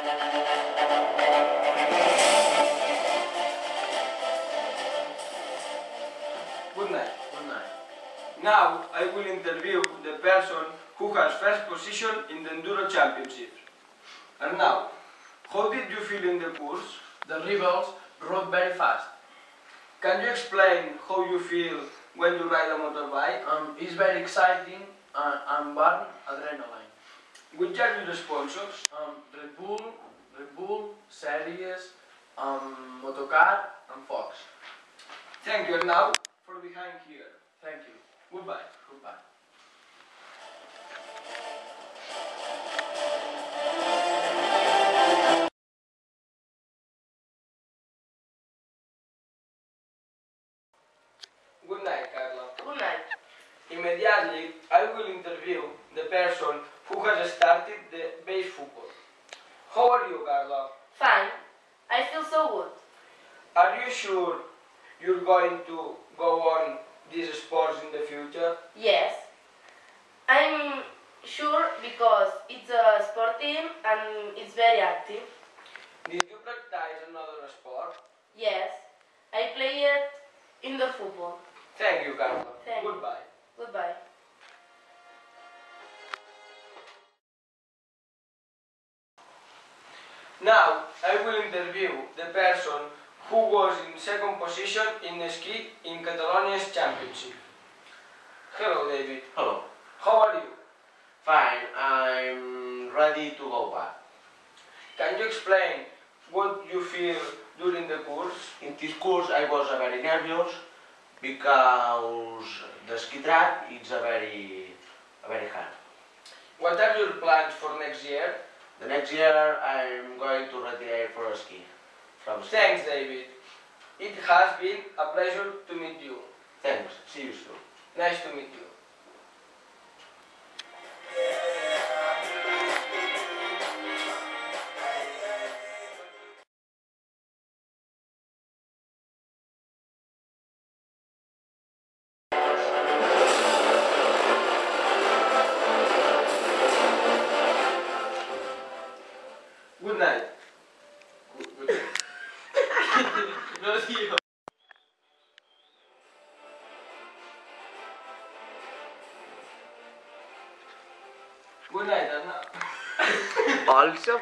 Good night. Good night. Now I will interview the person who has first position in the Enduro Championship. And now, how did you feel in the course? The rebels rode very fast. Can you explain how you feel when you ride a motorbike? It's very exciting and burn adrenaline. Which are your sponsors? Red Bull, Series, Motocar and Fox. Thank you. And now, for behind here. Thank you. Goodbye. Goodbye. Good night, Carla. Good night. Immediately, I will interview the person who has started the base football. How are you, Carla? Fine. I feel so good. Are you sure you're going to go on these sports in the future? Yes. I'm sure because it's a sport team and it's very active. Did you practice another sport? Yes. I play it in the football. Thank you, Carla. Thank you. Goodbye. Goodbye. Now, I will interview the person who was in second position in the ski in Catalonia's championship. Hello, David. Hello. How are you? Fine, I'm ready to go back. Can you explain what you feel during the course? In this course I was very nervous because the ski track is very hard. What are your plans for next year? The next year I'm going to retire for ski. From ski. Thanks, David. It has been a pleasure to meet you. Thanks. See you soon. Nice to meet you. Good night. Good night. No, tío. Good night, Anna. Also